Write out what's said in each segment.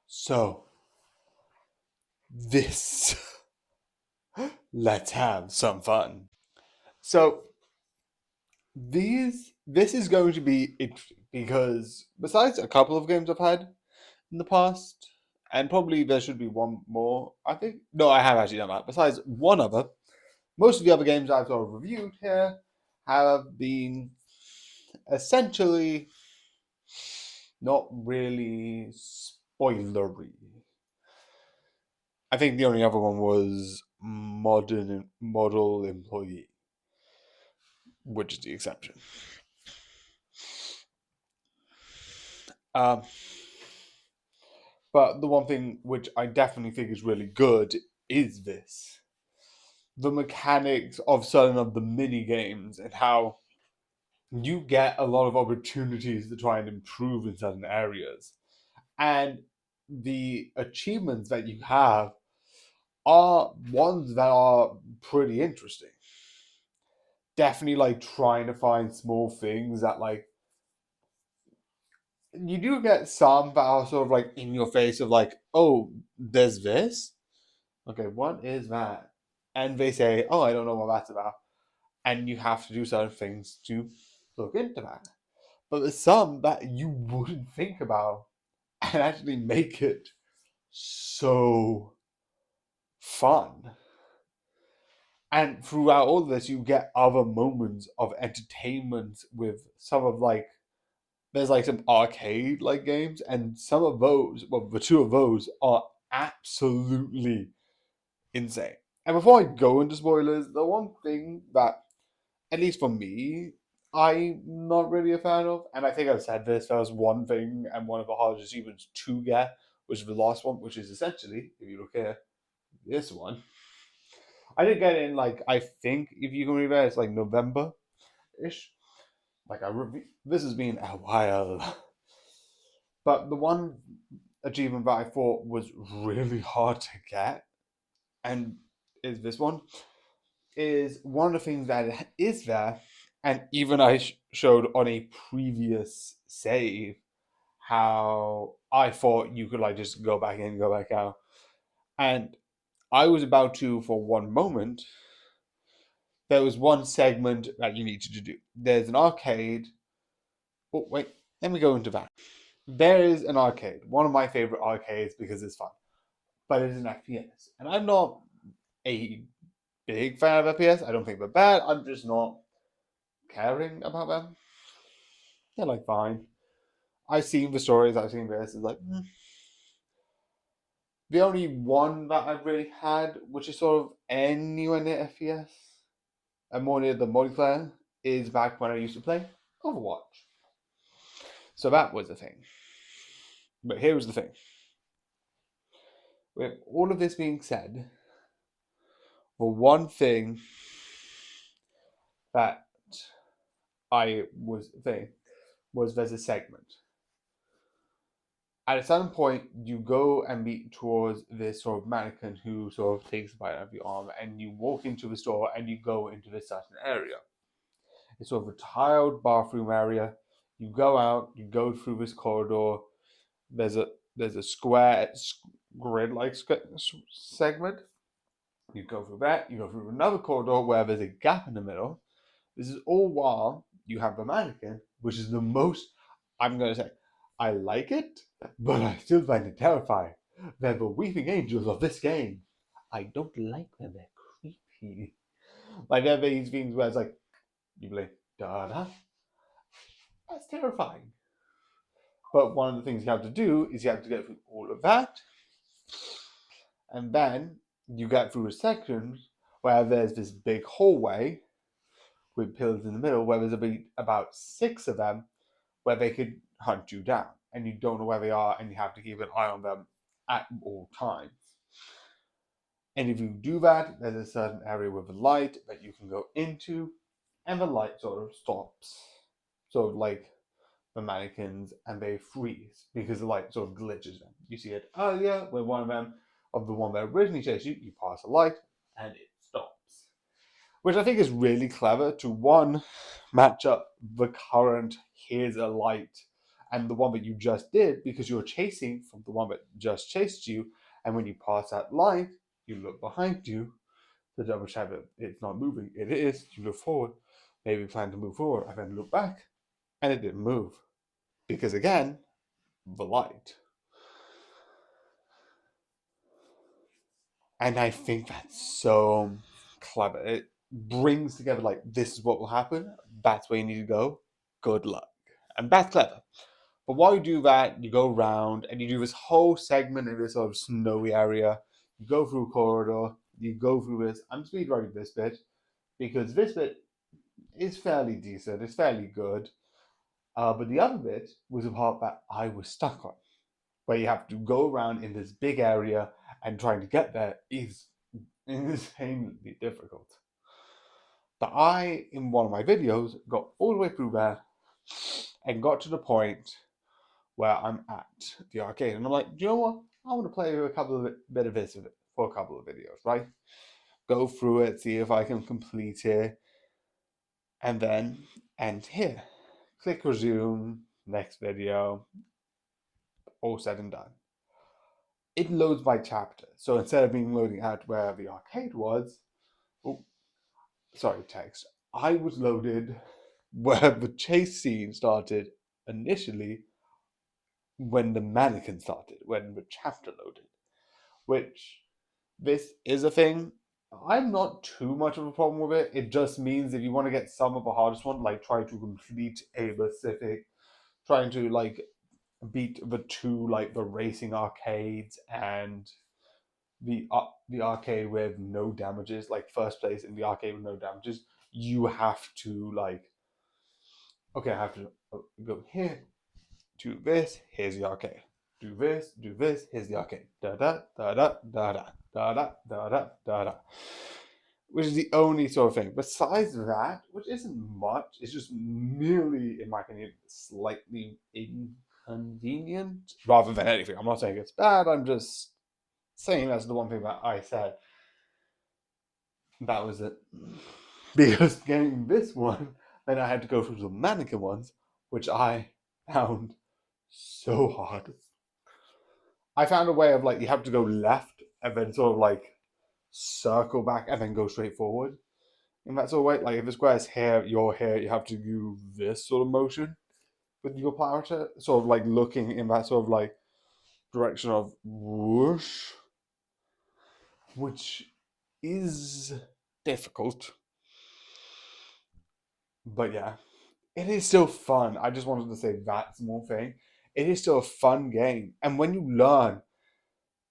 So, this, let's have some fun. So, this is going to be interesting because besides a couple of games I've had in the past, and probably there should be one more, I think. No, I have actually done that. Besides one other, most of the other games I've sort of reviewed here have been essentially not really spoilery. I think the only other one was Modern Model Employee, which is the exception. Um, but the one thing which I definitely think is really good is this. The mechanics of certain of the mini games and how you get a lot of opportunities to try and improve in certain areas. And the achievements that you have are ones that are pretty interesting. Definitely like trying to find small things that like you do get some that are sort of like in your face of like, oh, there's this. Okay, what is that? And they say, oh, I don't know what that's about. And you have to do certain things to look into that. But there's some that you wouldn't think about and actually make it so fun. And throughout all of this, you get other moments of entertainment with some of like there's like some arcade like games, and some of those, well, the two of those are absolutely insane. And before I go into spoilers, the one thing that, at least for me, I'm not really a fan of, and I think I've said this, there was one thing and one of the hardest achievements to get, which is the last one, which is essentially, if you look here, this one. I did get it in like I think if you can remember, it's like November ish. This has been a while. But the one achievement that I thought was really hard to get, and is this one, is one of the things that is there, and even I showed on a previous save how I thought you could like just go back in, go back out, and I was about to for one moment. There was one segment that you needed to do. There's an arcade. Oh wait, let me go into that. There is an arcade, one of my favorite arcades because it's fun, but it is an FPS. And I'm not a big fan of FPS. I don't think they're bad. I'm just not caring about them. They're like fine. I've seen the stories. I've seen this. It's like the only one that I've really had, which is sort of anywhere near FPS and more near the multiplayer, is back when I used to play Overwatch. So that was the thing. But here was the thing. With all of this being said, the one thing that I was saying was there's a segment. At a certain point, you go and meet towards this sort of mannequin who sort of takes a bite out of your arm, and you walk into the store and you go into this certain area. It's sort of a tiled bathroom area. You go out, you go through this corridor. There's a there's a square grid-like segment. You go through that. You go through another corridor where there's a gap in the middle. This is all while you have the mannequin, which is the most, I'm going to say, I like it, but I still find it terrifying. They're the weeping angels of this game. I don't like them. They're creepy. Like, they're these things where it's like, you play, da da. That's terrifying. But one of the things you have to do is you have to get through all of that, and then you get through a section where there's this big hallway with pillars in the middle, where there's about six of them where they could hunt you down, and you don't know where they are, and you have to keep an eye on them at all times. And if you do that, there's a certain area with a light that you can go into, and the light sort of stops, sort of like the mannequins, and they freeze because the light sort of glitches them. You see it earlier when one of them, of the one that originally chased you, you pass a light, and it stops. Which I think is really clever to one, match up the current here's a light and the one that you just did because you're chasing from the one that just chased you. And when you pass that line, you look behind you to double check that it's not moving. It is. You look forward, maybe plan to move forward, and then look back, and it didn't move because again, the light. And I think that's so clever. It brings together like this is what will happen. That's where you need to go. Good luck, and that's clever. But while you do that, you go around and you do this whole segment in this sort of snowy area. You go through a corridor. You go through this. I'm speedrunning this bit because this bit is fairly decent. It's fairly good. But the other bit was a part that I was stuck on, where you have to go around in this big area and trying to get there is insanely difficult. But I, in one of my videos, got all the way through there and got to the point where I'm at the arcade. And I'm like, do you know what? I want to play a couple of bit of this for a couple of videos, right? Go through it, see if I can complete it, and then end here. Click resume, next video, all said and done. It loads by chapter. So instead of being loading out where the arcade was, oh, sorry, text. I was loaded where the chase scene started initially when the mannequin started, when the chapter loaded, which this is a thing. I'm not too much of a problem with it. It just means if you want to get some of the hardest one, like try to complete a specific, trying to like beat the two like the racing arcades and the arcade with no damages, like first place in the arcade with no damages, you have to like, okay, I have to go here, do this, here's the arcade. Do this, here's the arcade. Da da da da da da da da da da da da. Which is the only sort of thing. Besides that, which isn't much, it's just merely, in my opinion, slightly inconvenient rather than anything. I'm not saying it's bad, I'm just saying that's the one thing that I said. That was it. Because getting this one, then I had to go through the mannequin ones, which I found so hard. I found a way of like you have to go left and then sort of like circle back and then go straight forward. In that sort of way, like if the square's here, you're here, you have to do this sort of motion with your character, sort of like looking in that sort of like direction of whoosh, which is difficult. But yeah, it is still fun. I just wanted to say that small thing. It is still a fun game. And when you learn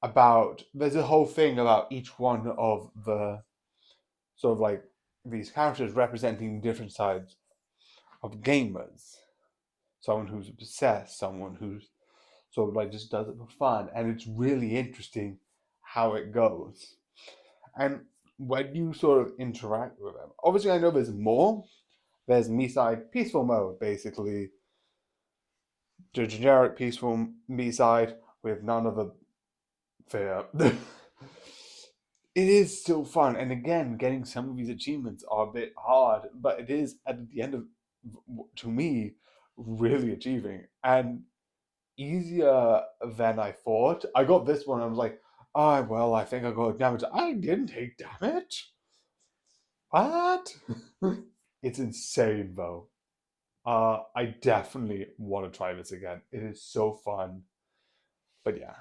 about, there's a whole thing about each one of the sort of like these characters representing different sides of gamers. Someone who's obsessed, someone who's sort of like just does it for fun. And it's really interesting how it goes. And when you sort of interact with them, obviously I know there's more. There's Miside peaceful mode, basically the generic peaceful Miside with none of the fear. It is still fun, and again, getting some of these achievements are a bit hard, but it is at the end of, to me, really achieving and easier than I thought. I got this one, I was like, oh well, I think I got damage. I didn't take damage. What? It's insane though. I definitely want to try this again. It is so fun. But yeah.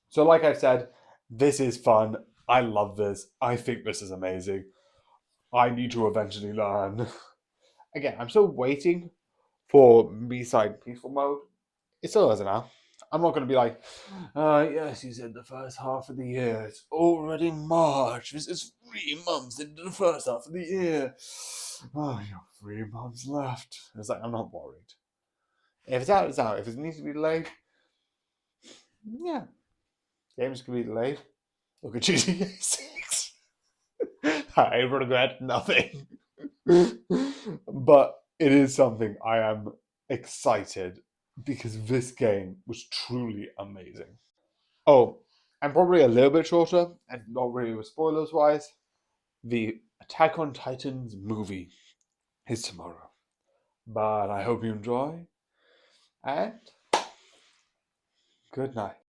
So like I said, this is fun. I love this. I think this is amazing. I need to eventually learn. Again, I'm still waiting for B-side peaceful mode. It still isn't out. I'm not going to be like, yes, you said the first half of the year. It's already March. This is 3 months into the first half of the year. Oh, you have 3 months left. It's like, I'm not worried. If it's out, it's out. If it needs to be delayed, yeah. Games can be delayed. Look at GTA 6. I regret nothing. But it is something I am excited because this game was truly amazing. Oh, and probably a little bit shorter, and not really with spoilers wise, the Attack on Titans movie is tomorrow. But I hope you enjoy. and good night.